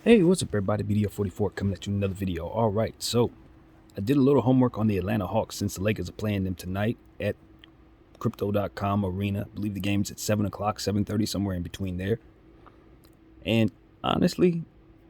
Hey, what's up everybody, BDO44 coming at you with another video. Alright, so I did a little homework on the Atlanta Hawks since the Lakers are playing them tonight at Crypto.com Arena. I believe the game's at 7 o'clock, 7:30, somewhere in between there. And honestly,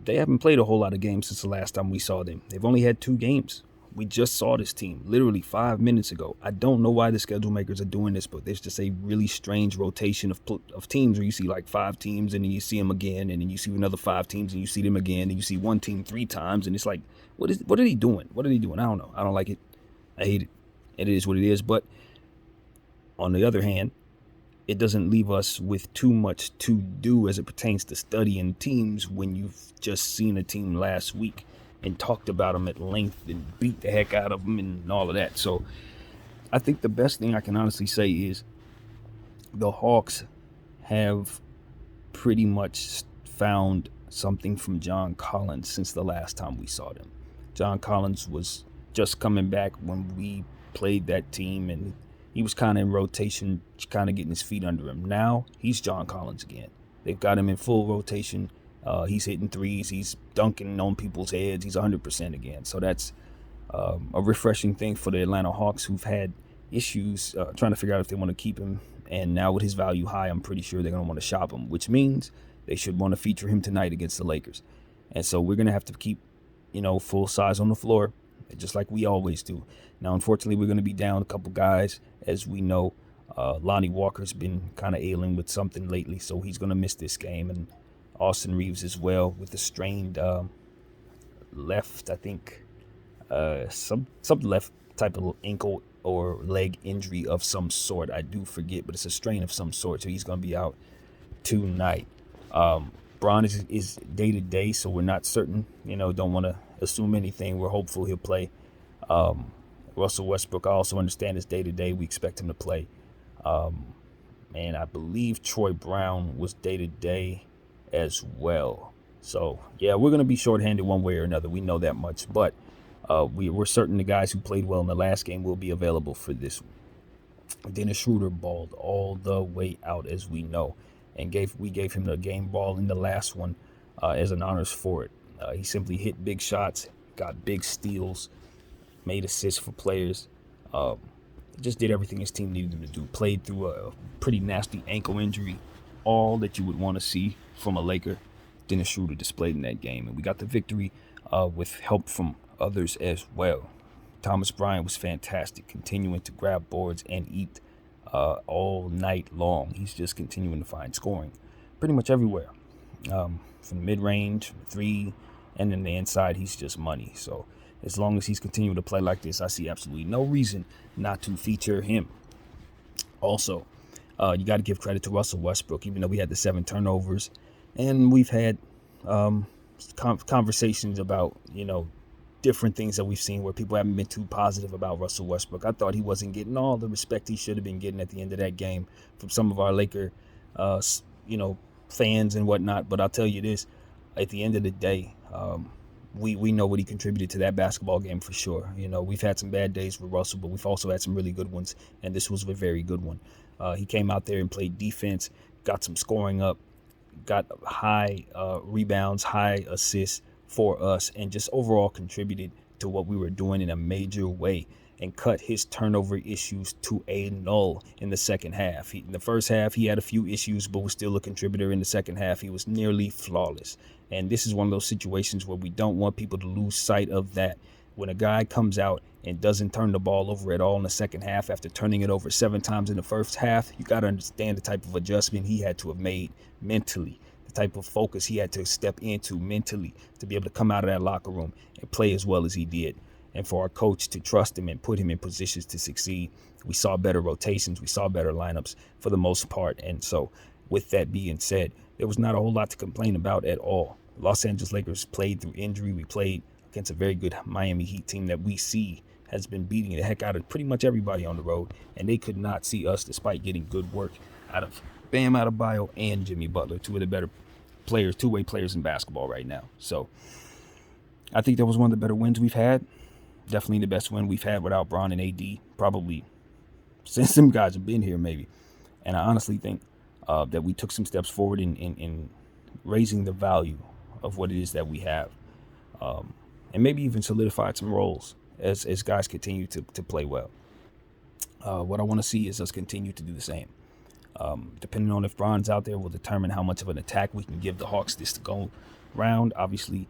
they haven't played a whole lot of games since the last time we saw them. They've only had 2 games. We just saw this team literally 5 minutes ago. I don't know why the schedule makers are doing this, but there's just a really strange rotation of teams where you see like 5 teams and then you see them again, and then you see another 5 teams and you see them again, and you see one team 3 times, and it's like, what are they doing? What are they doing? I don't know. I don't like it. I hate it. It is what it is. But on the other hand, it doesn't leave us with too much to do as it pertains to studying teams when you've just seen a team last week and talked about them at length and beat the heck out of them and all of that. So I think the best thing I can honestly say is the Hawks have pretty much found something from John Collins since the last time we saw them. John Collins was just coming back when we played that team, and he was kind of in rotation, kind of getting his feet under him. Now he's John Collins again. They've got him in full rotation. He's hitting threes. He's dunking on people's heads. He's 100% again. So that's a refreshing thing for the Atlanta Hawks, who've had issues trying to figure out if they want to keep him. And now with his value high, I'm pretty sure they're going to want to shop him, which means they should want to feature him tonight against the Lakers. And so we're going to have to keep, full size on the floor, just like we always do. Now, unfortunately, we're going to be down a couple guys, as we know. Lonnie Walker's been kind of ailing with something lately, so he's going to miss this game. And Austin Reeves as well with a strained left, I think, some left type of ankle or leg injury of some sort. I do forget, but it's a strain of some sort, so he's going to be out tonight. Braun is day to day, so we're not certain. Don't want to assume anything. We're hopeful he'll play. Russell Westbrook, I also understand, is day to day. We expect him to play. And I believe Troy Brown was day to day as well. So yeah, we're going to be shorthanded one way or another. We know that much, but we're certain the guys who played well in the last game will be available for this one. Dennis Schroeder balled all the way out, as we know, and we gave him the game ball in the last one as an honors for it. He simply hit big shots, got big steals, made assists for players, just did everything his team needed him to do. Played through a pretty nasty ankle injury, all that you would want to see from a Laker. Dennis Schroeder displayed in that game, and we got the victory with help from others as well. Thomas Bryant was fantastic, continuing to grab boards and eat all night long. He's just continuing to find scoring pretty much everywhere, from mid-range, 3, and then the inside. He's just money. So as long as he's continuing to play like this, I see absolutely no reason not to feature him. Also, you got to give credit to Russell Westbrook, even though we had the 7 turnovers, and we've had conversations about, different things that we've seen where people haven't been too positive about Russell Westbrook. I thought he wasn't getting all the respect he should have been getting at the end of that game from some of our Laker, fans and whatnot. But I'll tell you this, at the end of the day, we know what he contributed to that basketball game for sure. We've had some bad days with Russell, but we've also had some really good ones, and this was a very good one. He came out there and played defense, got some scoring up, got high rebounds, high assists for us, and just overall contributed to what we were doing in a major way and cut his turnover issues to a null in the second half. In the first half, he had a few issues, but was still a contributor. In the second half, he was nearly flawless. And this is one of those situations where we don't want people to lose sight of that. When a guy comes out and doesn't turn the ball over at all in the second half after turning it over 7 times in the first half, you got to understand the type of adjustment he had to have made mentally, the type of focus he had to step into mentally to be able to come out of that locker room and play as well as he did. And for our coach to trust him and put him in positions to succeed, we saw better rotations, we saw better lineups for the most part. And so with that being said, there was not a whole lot to complain about at all. Los Angeles Lakers played through injury. We played against a very good Miami Heat team that we see has been beating the heck out of pretty much everybody on the road, and they could not see us despite getting good work out of Bam Adebayo and Jimmy Butler, 2 of the better players, 2-way players in basketball right now. So I think that was one of the better wins we've had. Definitely the best win we've had without Braun and AD, probably since them guys have been here, maybe. And I honestly think that we took some steps forward in raising the value of what it is that we have, and maybe even solidify some roles as guys continue to play well. What I want to see is us continue to do the same. Depending on if Bron's out there will determine how much of an attack we can give the Hawks this to go round. Obviously,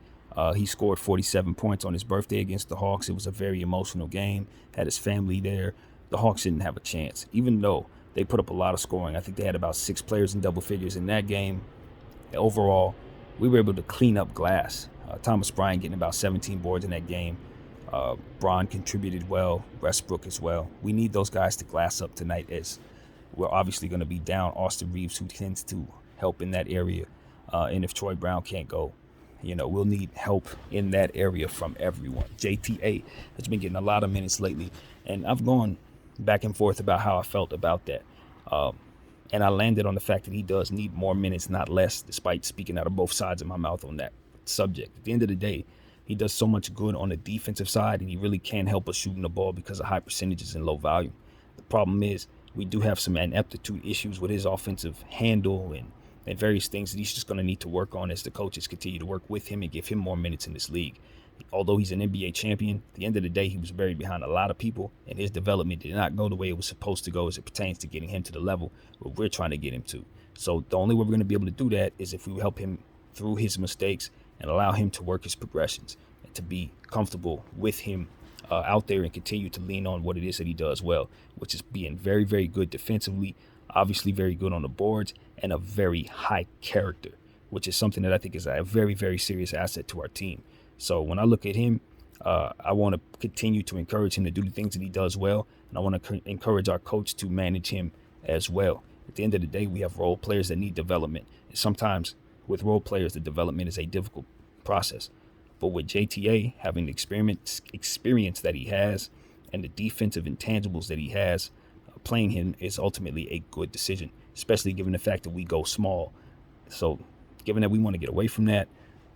he scored 47 points on his birthday against the Hawks. It was a very emotional game, had his family there. The Hawks didn't have a chance, even though they put up a lot of scoring. I think they had about 6 players in double figures in that game. Overall, we were able to clean up glass. Thomas Bryant getting about 17 boards in that game. Bron contributed well, Westbrook as well. We need those guys to glass up tonight, as we're obviously going to be down Austin Reeves, who tends to help in that area. And if Troy Brown can't go, we'll need help in that area from everyone. JTA has been getting a lot of minutes lately, and I've gone back and forth about how I felt about that. And I landed on the fact that he does need more minutes, not less, despite speaking out of both sides of my mouth on that subject. At the end of the day, he does so much good on the defensive side, and he really can help us shooting the ball because of high percentages and low volume. The problem is we do have some ineptitude issues with his offensive handle and various things that he's just going to need to work on as the coaches continue to work with him and give him more minutes in this league. Although he's an NBA champion, at the end of the day, he was buried behind a lot of people, and his development did not go the way it was supposed to go as it pertains to getting him to the level where we're trying to get him to. So the only way we're going to be able to do that is if we help him through his mistakes and allow him to work his progressions and to be comfortable with him out there and continue to lean on what it is that he does well, which is being very, very good defensively, obviously very good on the boards, and a very high character, which is something that I think is a very, very serious asset to our team. So when I look at him, I want to continue to encourage him to do the things that he does well, and I want to encourage our coach to manage him as well. At the end of the day, we have role players that need development. And sometimes with role players, the development is a difficult process. But with JTA having the experience that he has and the defensive intangibles that he has, playing him is ultimately a good decision, especially given the fact that we go small. So given that we want to get away from that,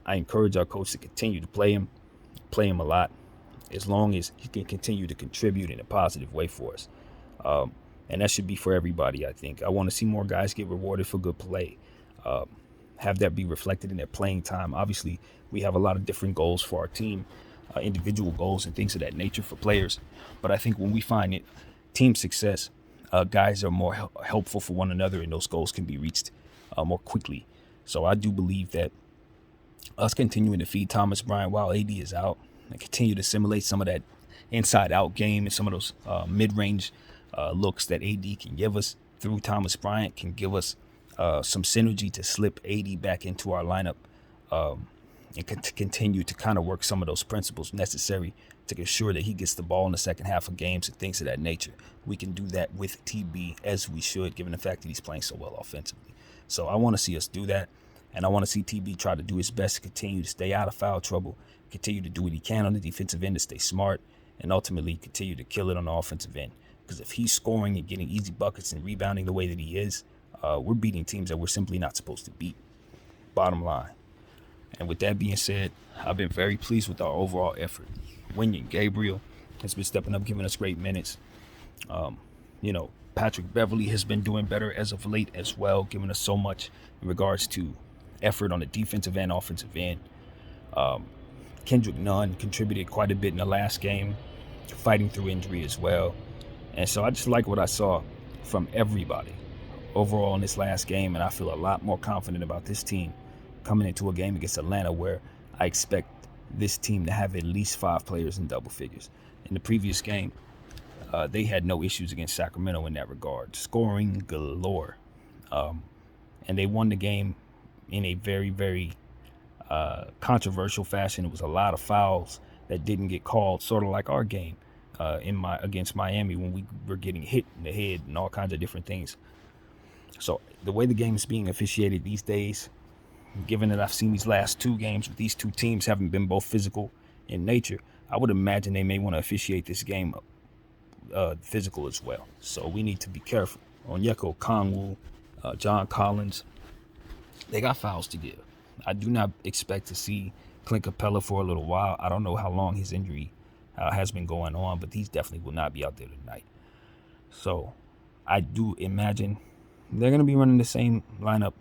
I encourage our coach to continue to play him a lot, as long as he can continue to contribute in a positive way for us. And that should be for everybody, I think. I want to see more guys get rewarded for good play. Have that be reflected in their playing time. Obviously, we have a lot of different goals for our team, individual goals and things of that nature for players. But I think when we find it, team success, guys are more helpful for one another, and those goals can be reached more quickly. So I do believe that us continuing to feed Thomas Bryant while AD is out and continue to simulate some of that inside-out game and some of those mid-range looks that AD can give us through Thomas Bryant can give us some synergy to slip AD back into our lineup and to continue to kind of work some of those principles necessary to ensure that he gets the ball in the second half of games and things of that nature. We can do that with TB as we should, given the fact that he's playing so well offensively. So I want to see us do that. And I want to see TB try to do his best to continue to stay out of foul trouble, continue to do what he can on the defensive end to stay smart, and ultimately continue to kill it on the offensive end. Because if he's scoring and getting easy buckets and rebounding the way that he is, we're beating teams that we're simply not supposed to beat. Bottom line. And with that being said, I've been very pleased with our overall effort. Wenyen Gabriel has been stepping up, giving us great minutes. Patrick Beverly has been doing better as of late as well, giving us so much in regards to effort on the defensive and offensive end. Kendrick Nunn contributed quite a bit in the last game, fighting through injury as well. And so I just like what I saw from everybody overall in this last game, and I feel a lot more confident about this team coming into a game against Atlanta, where I expect this team to have at least 5 players in double figures. In the previous game, they had no issues against Sacramento in that regard, scoring galore. And they won the game in a very, very controversial fashion. It was a lot of fouls that didn't get called, sort of like our game against Miami when we were getting hit in the head and all kinds of different things. So the way the game is being officiated these days, given that I've seen these last 2 games with these 2 teams having been both physical in nature, I would imagine they may want to officiate this game physical as well. So we need to be careful. Onyeka Okongwu, John Collins, they got fouls to give. I do not expect to see Clint Capella for a little while. I don't know how long his injury has been going on, but these definitely will not be out there tonight. So I do imagine they're going to be running the same lineup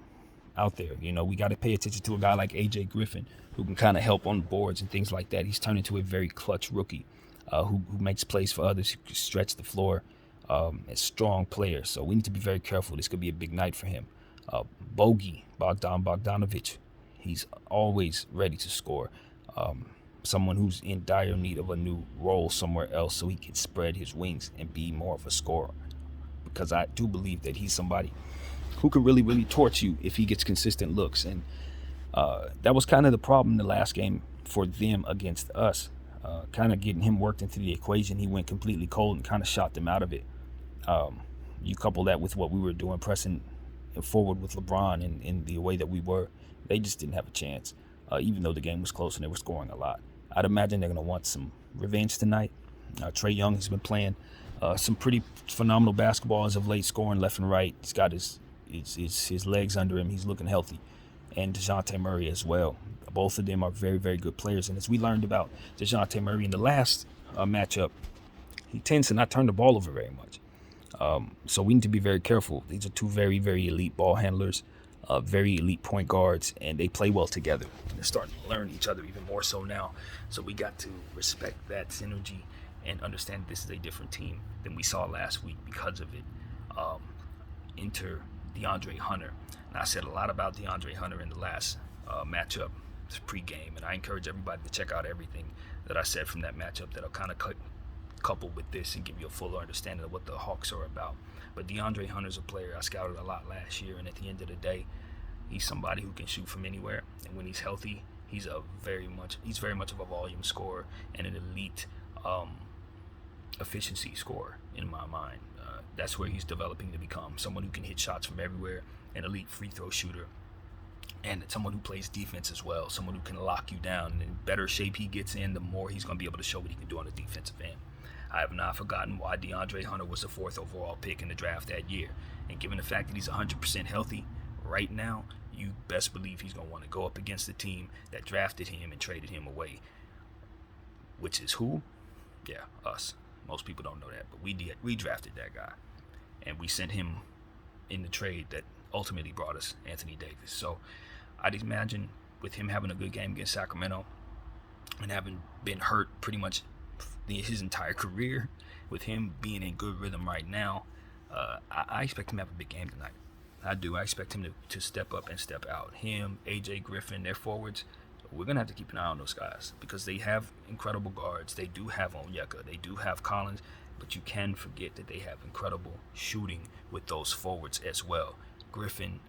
out there. You know, we got to pay attention to a guy like AJ Griffin, who can kind of help on boards and things like that. He's turned into a very clutch rookie who makes plays for others, who can stretch the floor, a strong player. So we need to be very careful. This could be a big night for him. Bogey, Bogdanovic, he's always ready to score. Someone who's in dire need of a new role somewhere else so he can spread his wings and be more of a scorer. Because I do believe that he's somebody who can really, really torch you if he gets consistent looks. And that was kind of the problem in the last game for them against us. Kind of getting him worked into the equation. He went completely cold and kind of shot them out of it. You couple that with what we were doing, pressing forward with LeBron in the way that we were, they just didn't have a chance, even though the game was close and they were scoring a lot. I'd imagine they're going to want some revenge tonight. Trae Young has been playing some pretty phenomenal basketball as of late, scoring left and right. He's got his legs under him. He's looking healthy. And DeJounte Murray as well. Both of them are very, very good players. And as we learned about DeJounte Murray in the last matchup, he tends to not turn the ball over very much. So we need to be very careful. These are two very, very elite ball handlers, very elite point guards, and they play well together. They're starting to learn each other even more so now. So we got to respect that synergy and understand this is a different team than we saw last week because of it. Enter DeAndre Hunter. And I said a lot about DeAndre Hunter in the last matchup pregame, and I encourage everybody to check out everything that I said from that matchup that'll kind of couple with this and give you a fuller understanding of what the Hawks are about. But DeAndre Hunter's a player I scouted a lot last year, and at the end of the day, he's somebody who can shoot from anywhere. And when he's healthy, he's very much of a volume scorer and an elite efficiency scorer in my mind. That's where he's developing to become someone who can hit shots from everywhere, an elite free throw shooter, and someone who plays defense as well, someone who can lock you down. And the better shape he gets in, the more he's going to be able to show what he can do on the defensive end. I have not forgotten why DeAndre Hunter was the 4th overall pick in the draft that year. And given the fact that he's 100% healthy right now, you best believe he's going to want to go up against the team that drafted him and traded him away. Which is who? Yeah, us. Most people don't know that, but we drafted that guy. And we sent him in the trade that ultimately brought us Anthony Davis. So I'd imagine with him having a good game against Sacramento and having been hurt pretty much his entire career, with him being in good rhythm right now, I expect him to have a big game tonight. I do. I expect him to step up and step out. Him, AJ Griffin, their forwards, we're going to have to keep an eye on those guys because they have incredible guards. They do have Onyeka. They do have Collins. But you can forget that they have incredible shooting with those forwards as well. Griffin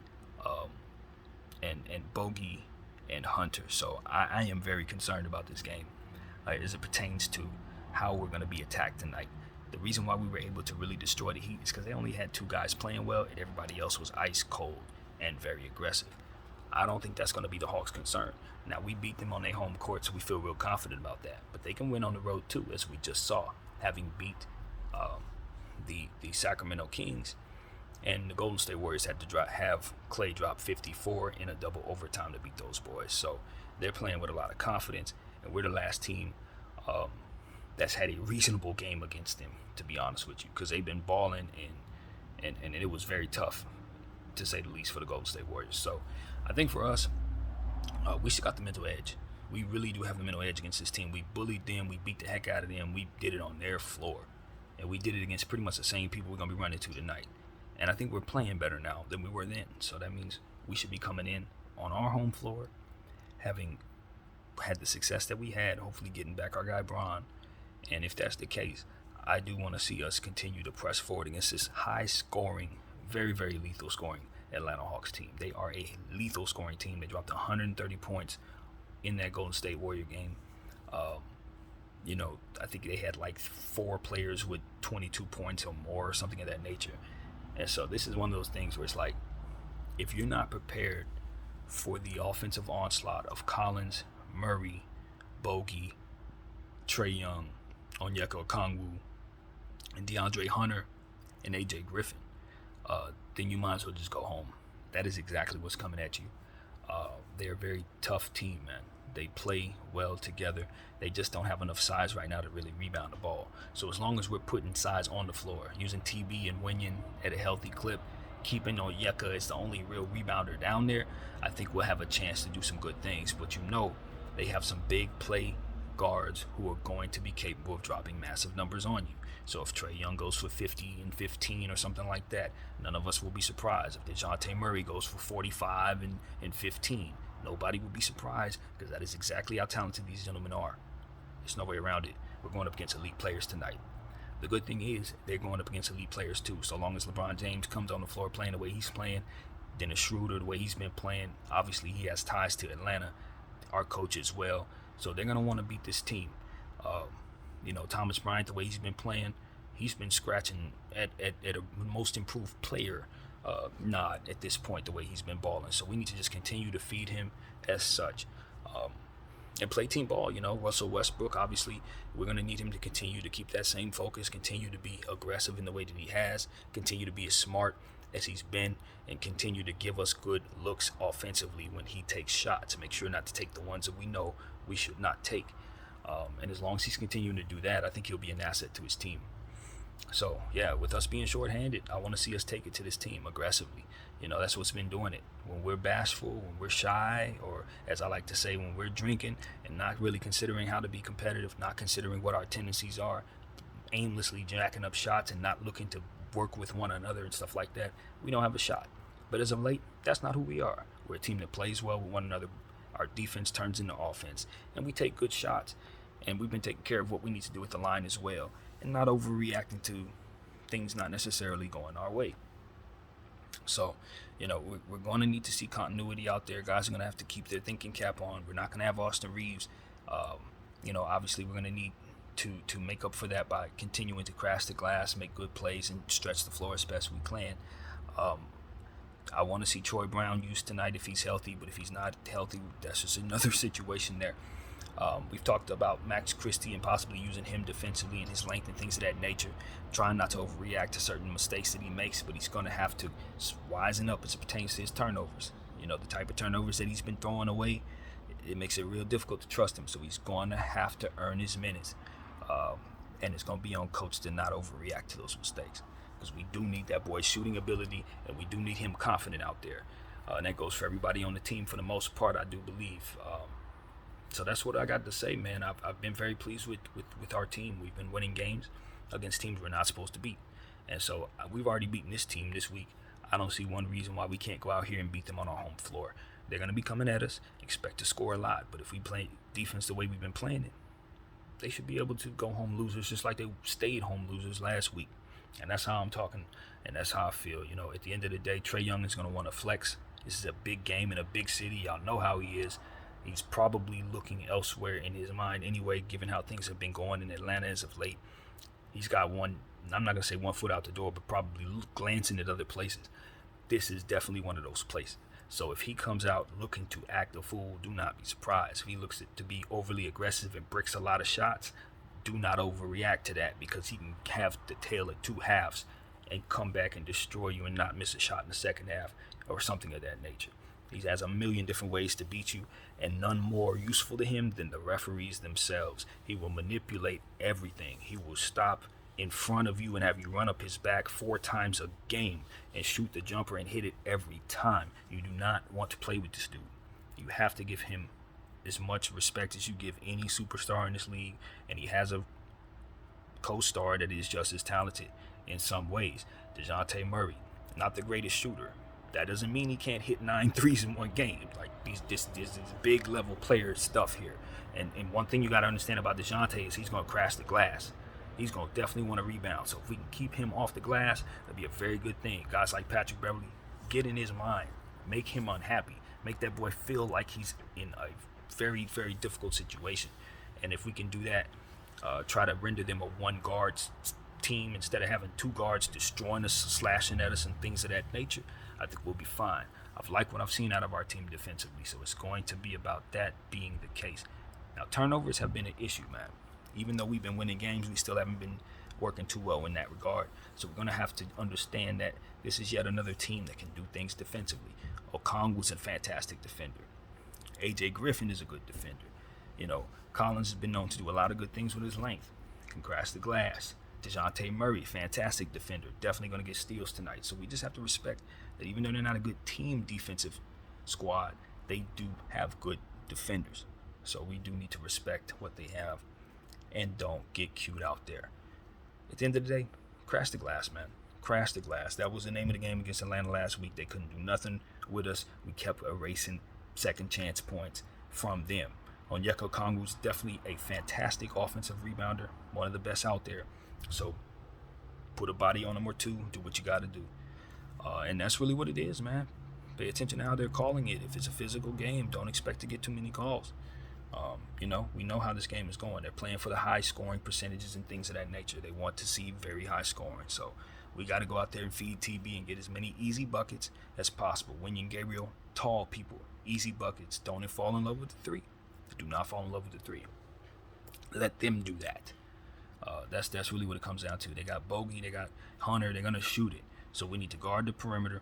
and Bogey and Hunter. So I am very concerned about this game as it pertains to how we're going to be attacked tonight. The reason why we were able to really destroy the Heat is because they only had 2 guys playing well and everybody else was ice cold and very aggressive. I don't think that's going to be the Hawks' concern. Now, we beat them on their home court, so we feel real confident about that. But they can win on the road too, as we just saw, having beat the Sacramento Kings, and the Golden State Warriors had to have Klay drop 54 in a double overtime to beat those boys. So they're playing with a lot of confidence, and we're the last team that's had a reasonable game against them, to be honest with you, because they've been balling and it was very tough, to say the least, for the Golden State Warriors. So I think for us, we still got the mental edge. We really do have the mental edge against this team. We bullied them. We beat the heck out of them. We did it on their floor. And we did it against pretty much the same people we're going to be running to tonight. And I think we're playing better now than we were then. So that means we should be coming in on our home floor, having had the success that we had, hopefully getting back our guy Bron. And if that's the case, I do want to see us continue to press forward against this high-scoring, very, very lethal scoring Atlanta Hawks team. They are a lethal scoring team. They dropped 130 points in that Golden State Warrior game. I think they had like 4 players with 22 points or more or something of that nature. And so this is one of those things where it's like, if you're not prepared for the offensive onslaught of Collins, Murray, Bogey, Trae Young, Onyeka Okongwu, and DeAndre Hunter, and AJ Griffin, then you might as well just go home. That is exactly what's coming at you. They're a very tough team, man. They play well together. They just don't have enough size right now to really rebound the ball. So as long as we're putting size on the floor, using TB and Wenyen at a healthy clip, keeping Onyeka as the only real rebounder down there, I think we'll have a chance to do some good things. But they have some big play guards who are going to be capable of dropping massive numbers on you. So if Trae Young goes for 50 and 15 or something like that, none of us will be surprised. If DeJounte Murray goes for 45 and 15, nobody will be surprised, because that is exactly how talented these gentlemen are. There's no way around it. We're going up against elite players tonight. The good thing is they're going up against elite players too. So long as LeBron James comes on the floor playing the way he's playing, Dennis Schroeder the way he's been playing, obviously he has ties to Atlanta, our coach as well. So they're going to want to beat this team. Thomas Bryant, the way he's been playing, he's been scratching at a most improved player nod at this point, the way he's been balling. So we need to just continue to feed him as such. And play team ball. Russell Westbrook, obviously, we're going to need him to continue to keep that same focus, continue to be aggressive in the way that he has, continue to be as smart as he's been, and continue to give us good looks offensively when he takes shots. Make sure not to take the ones that we know we should not take. And as long as he's continuing to do that, I think he'll be an asset to his team. So, yeah, with us being shorthanded, I want to see us take it to this team aggressively. That's what's been doing it. When we're bashful, when we're shy, or as I like to say, when we're drinking and not really considering how to be competitive, not considering what our tendencies are, aimlessly jacking up shots and not looking to work with one another and stuff like that, we don't have a shot. But as of late, that's not who we are. We're a team that plays well with one another. Our defense turns into offense, and we take good shots. And we've been taking care of what we need to do with the line as well, and not overreacting to things not necessarily going our way. So, we're going to need to see continuity out there. Guys are going to have to keep their thinking cap on. We're not going to have Austin Reeves. Obviously, we're going to need to make up for that by continuing to crash the glass, make good plays, and stretch the floor as best we can. I want to see Troy Brown used tonight if he's healthy, but if he's not healthy, that's just another situation there. We've talked about Max Christie and possibly using him defensively and his length and things of that nature, trying not to overreact to certain mistakes that he makes, but he's going to have to wisen up as it pertains to his turnovers. The type of turnovers that he's been throwing away, it makes it real difficult to trust him. So he's going to have to earn his minutes, and it's going to be on coach to not overreact to those mistakes, because we do need that boy's shooting ability, and we do need him confident out there. And that goes for everybody on the team for the most part, I do believe. So that's what I got to say, man. I've been very pleased with our team. We've been winning games against teams we're not supposed to beat. And so we've already beaten this team this week. I don't see one reason why we can't go out here and beat them on our home floor. They're going to be coming at us, expect to score a lot. But if we play defense the way we've been playing it, they should be able to go home losers just like they stayed home losers last week. And that's how I'm talking, and that's how I feel. At the end of the day, Trae Young is going to want to flex. This is a big game in a big city. Y'all know how he is. He's probably looking elsewhere in his mind anyway, given how things have been going in Atlanta as of late. He's got I'm not going to say one foot out the door, but probably glancing at other places. This is definitely one of those places. So if he comes out looking to act a fool, do not be surprised. If he looks to be overly aggressive and bricks a lot of shots, do not overreact to that, because he can have the tale of two halves and come back and destroy you and not miss a shot in the second half or something of that nature. He has a million different ways to beat you, and none more useful to him than the referees themselves. He will manipulate everything. He will stop in front of you and have you run up his back 4 times a game and shoot the jumper and hit it every time. You do not want to play with this dude. You have to give him as much respect as you give any superstar in this league, and he has a co-star that is just as talented in some ways. DeJounte Murray, not the greatest shooter. That doesn't mean he can't hit 9 threes in one game. Like this big level player stuff here. And one thing you got to understand about DeJounte is he's going to crash the glass. He's going to definitely want to rebound. So if we can keep him off the glass, that'd be a very good thing. Guys like Patrick Beverly, get in his mind. Make him unhappy. Make that boy feel like he's in a very, very difficult situation. And if we can do that, try to render them a one guard team instead of having 2 guards destroying us, slashing at us, and things of that nature, I think we'll be fine. I've liked what I've seen out of our team defensively, so it's going to be about that being the case. Now, turnovers have been an issue, man. Even though we've been winning games, we still haven't been working too well in that regard. So we're going to have to understand that this is yet another team that can do things defensively. Okongwu's a fantastic defender. AJ Griffin is a good defender. Collins has been known to do a lot of good things with his length. Can crash the glass. DeJounte Murray, fantastic defender, definitely going to get steals tonight. So we just have to respect that even though they're not a good team defensive squad, they do have good defenders. So we do need to respect what they have and don't get cute out there. At the end of the day, crash the glass, man. Crash the glass. That was the name of the game against Atlanta last week. They couldn't do nothing with us. We kept erasing second chance points from them. Onyeka Okongwu's definitely a fantastic offensive rebounder, one of the best out there. So put a body on him or two, do what you got to do. And that's really what it is, man. Pay attention to how they're calling it. If it's a physical game, don't expect to get too many calls. We know how this game is going. They're playing for the high scoring percentages and things of that nature. They want to see very high scoring. So we got to go out there and feed TB and get as many easy buckets as possible. Wenyen Gabriel, tall people, easy buckets. Don't fall in love with the three. Do not fall in love with the three. Let them do that. That's really what it comes down to. They got Bogey, they got Hunter. They're gonna shoot it. So we need to guard the perimeter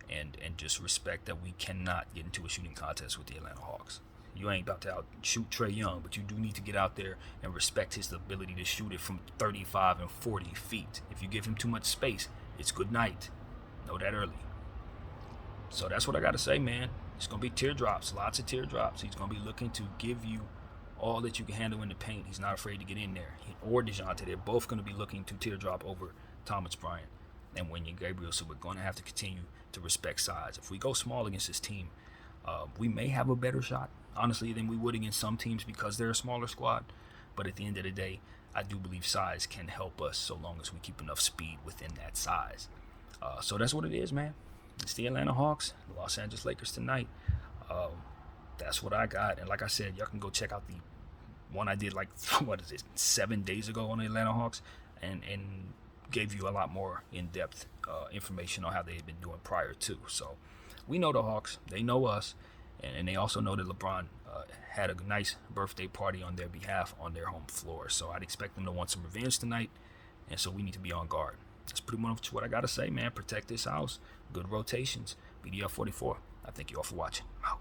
and just respect that we cannot get into a shooting contest with the Atlanta Hawks. You ain't about to out-shoot Trae Young, but you do need to get out there and respect his ability to shoot it from 35 and 40 feet. If you give him too much space, it's good night. Know that early. So that's what I got to say, man. It's going to be teardrops, lots of teardrops. He's going to be looking to give you all that you can handle in the paint. He's not afraid to get in there. He or DeJounte, they're both going to be looking to teardrop over Thomas Bryant and Wenyen Gabriel. So we're going to have to continue to respect size. If we go small against this team, we may have a better shot, honestly, than we would against some teams because they're a smaller squad. But at the end of the day, I do believe size can help us so long as we keep enough speed within that size. So that's what it is, man. It's the Atlanta Hawks, the Los Angeles Lakers tonight. That's what I got. And like I said, y'all can go check out the one I did 7 days ago on the Atlanta Hawks and gave you a lot more in-depth information on how they had been doing prior to. So we know the Hawks. They know us. And they also know that LeBron had a nice birthday party on their behalf on their home floor. So I'd expect them to want some revenge tonight. And so we need to be on guard. That's pretty much what I got to say, man. Protect this house. Good rotations. BDF 44. I thank you all for watching. Out.